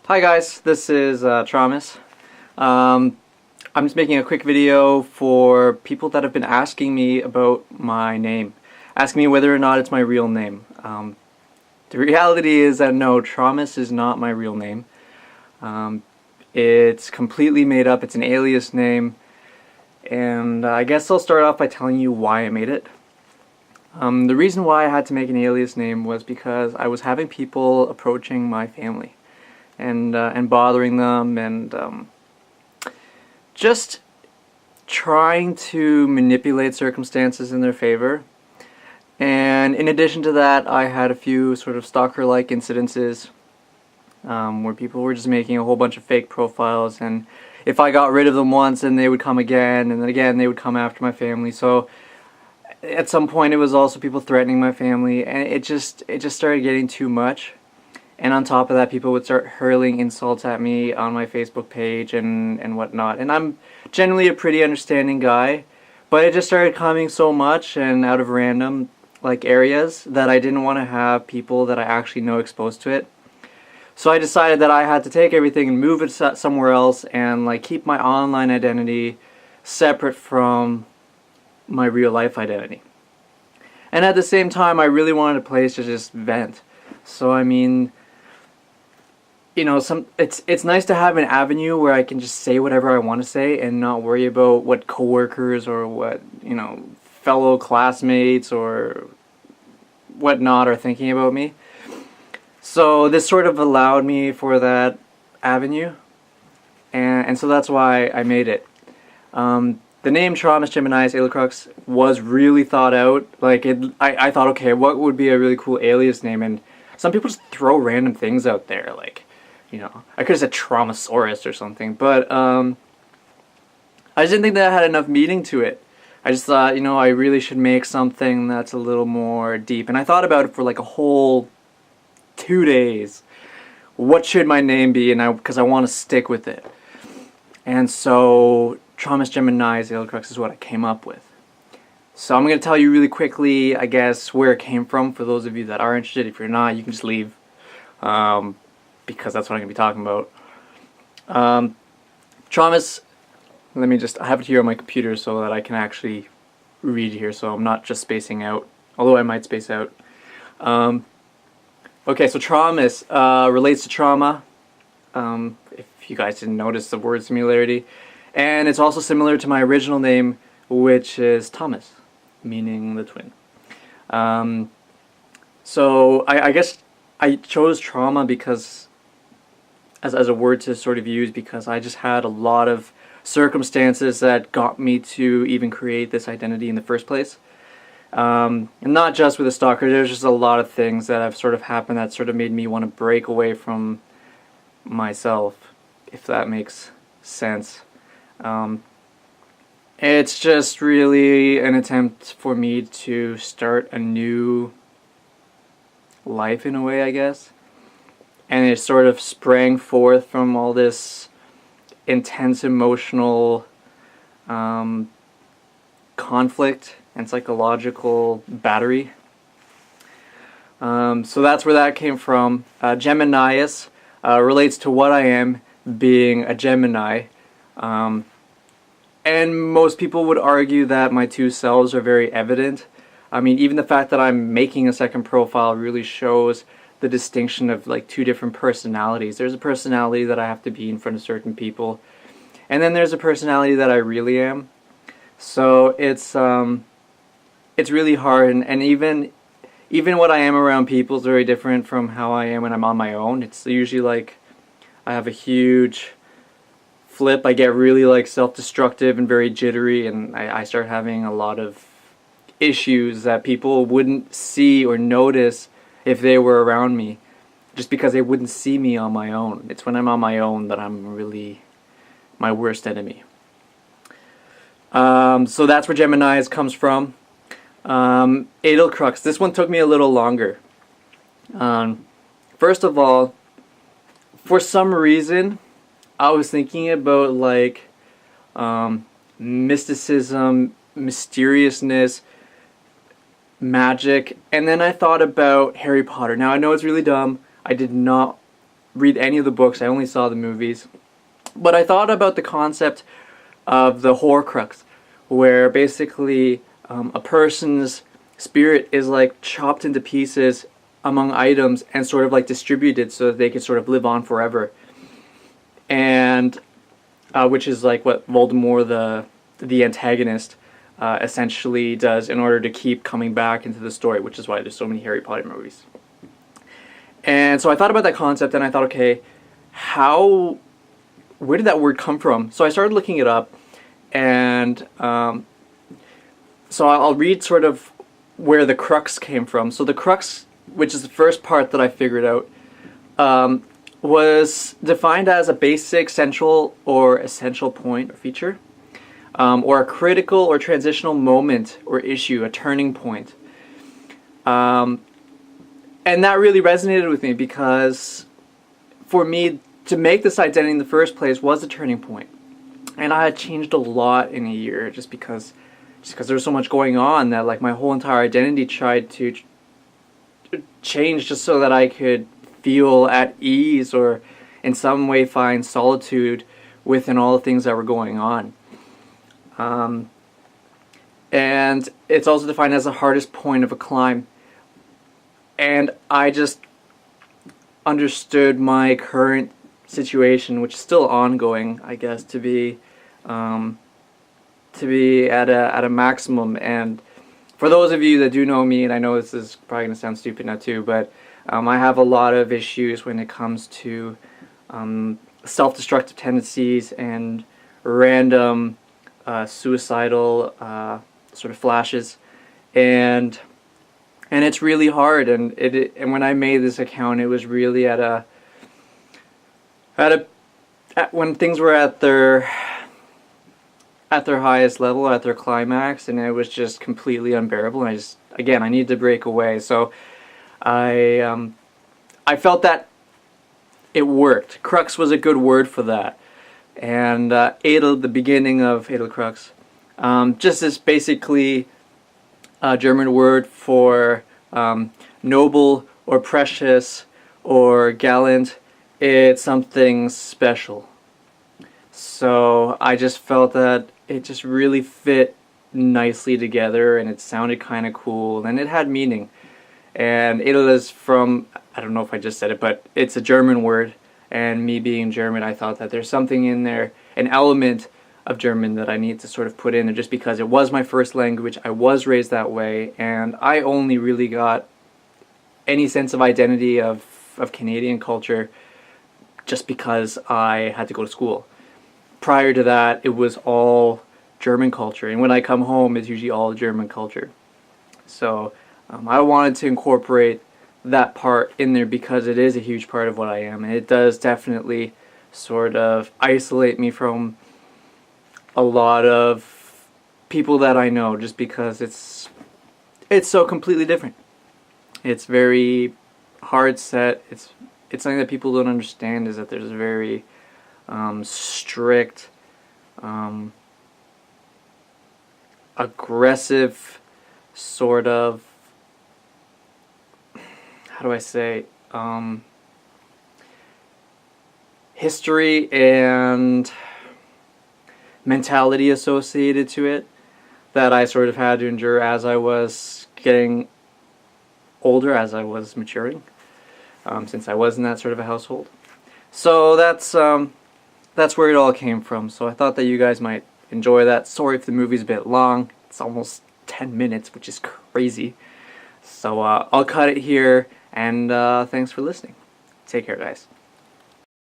Hi guys, this is Travis. Um, I'm just making a quick video for people that have been asking me about my name, asking me whether or not it's my real name. The reality is that no, Travis is not my real name. It's completely made up, it's an alias name, and I guess I'll start off by telling you why I made it. The reason why I had to make an alias name was because I was having people approaching my family and bothering them and just trying to manipulate circumstances in their favor. And in addition to that, I had a few sort of stalker-like incidences where people were just making a whole bunch of fake profiles, and if I got rid of them once, then they would come again, and then again they would come after my family. So at some point it was also people threatening my family, and it just started getting too much. And on top of that, people would start hurling insults at me on my Facebook page and whatnot. And I'm generally a pretty understanding guy, but it just started coming so much and out of random areas that I didn't want to have people that I actually know exposed to it. So I decided that I had to take everything and move it somewhere else and keep my online identity separate from my real life identity. And at the same time, I really wanted a place to just vent. So I mean, you know, it's nice to have an avenue where I can just say whatever I want to say and not worry about what coworkers or what, you know, fellow classmates or whatnot are thinking about me. So this sort of allowed me for that avenue, and so that's why I made it. The name Geminius EdelCrux was really thought out. I thought, okay, what would be a really cool alias name? And some people just throw random things out there, you know, I could have said Traumasaurus or something, but I just didn't think that had enough meaning to it. I just thought, you know, I really should make something that's a little more deep. And I thought about it for like a whole 2 days. What should my name be? And because I want to stick with it. And so Geminius EdelCrux is what I came up with. So I'm going to tell you really quickly, I guess, where it came from for those of you that are interested. If you're not, you can just leave. Because that's what I'm going to be talking about. Travis, I have it here on my computer so that I can actually read here, so I'm not just spacing out, although I might space out. Okay, so Travis relates to trauma, if you guys didn't notice the word similarity, and it's also similar to my original name, which is Thomas, meaning the twin. So I guess I chose trauma because as a word to sort of use because I just had a lot of circumstances that got me to even create this identity in the first place. And not just with a stalker, there's just a lot of things that have sort of happened that sort of made me want to break away from myself, if that makes sense. It's just really an attempt for me to start a new life in a way, I guess. And it sort of sprang forth from all this intense emotional conflict and psychological battery. So that's where that came from. Geminius relates to what I am, being a Gemini. And most people would argue that my two selves are very evident. I mean, even the fact that I'm making a second profile really shows the distinction of two different personalities. There's a personality that I have to be in front of certain people, and then there's a personality that I really am. So it's really hard, and even what I am around people is very different from how I am when I'm on my own. It's usually I have a huge flip. I get really self-destructive and very jittery, and I start having a lot of issues that people wouldn't see or notice if they were around me, just because they wouldn't see me on my own. It's when I'm on my own that I'm really my worst enemy. So that's where Gemini's comes from. EdelCrux, this one took me a little longer. First of all, for some reason, I was thinking about mysticism, mysteriousness, magic, and then I thought about Harry Potter. Now I know it's really dumb. I did not read any of the books. I only saw the movies. But I thought about the concept of the Horcrux, where basically a person's spirit is like chopped into pieces among items and sort of like distributed so that they can sort of live on forever. And which is like what Voldemort, the antagonist, essentially does in order to keep coming back into the story, which is why there's so many Harry Potter movies. And so I thought about that concept, and I thought, okay, where did that word come from? So I started looking it up, and so I'll read sort of where the crux came from. So the crux, which is the first part that I figured out, was defined as a basic, central, or essential point or feature, or a critical or transitional moment or issue, a turning point. And that really resonated with me because for me, to make this identity in the first place was a turning point. And I had changed a lot in a year just because there was so much going on that like my whole entire identity tried to change just so that I could feel at ease or in some way find solitude within all the things that were going on. And it's also defined as the hardest point of a climb. And I just understood my current situation, which is still ongoing, I guess, to be at a maximum. And for those of you that do know me, and I know this is probably going to sound stupid now too, but I have a lot of issues when it comes to self-destructive tendencies and random suicidal sort of flashes, and it's really hard. And and when I made this account, it was really at when things were at their highest level, at their climax, and it was just completely unbearable. And I need to break away. So I felt that it worked. Crux was a good word for that. And Edel, the beginning of EdelCrux, just is basically a German word for noble or precious or gallant. It's something special. So I just felt that it just really fit nicely together, and it sounded kind of cool, and it had meaning. And Edel is from, I don't know if I just said it, but it's a German word, and me being German, I thought that there's something in there, an element of German that I need to sort of put in there just because it was my first language, I was raised that way, and I only really got any sense of identity of Canadian culture just because I had to go to school. Prior to that, it was all German culture, and when I come home, it's usually all German culture. So I wanted to incorporate that part in there because it is a huge part of what I am, and it does definitely sort of isolate me from a lot of people that I know, just because it's so completely different. It's very hard set. It's something that people don't understand, is that there's a very strict, aggressive sort of, how do I say, history and mentality associated to it that I sort of had to endure as I was getting older, as I was maturing, since I was in that sort of a household. So that's where it all came from. So I thought that you guys might enjoy that. Sorry if the movie's a bit long. It's almost 10 minutes, which is crazy. So I'll cut it here, and thanks for listening. Take care, guys.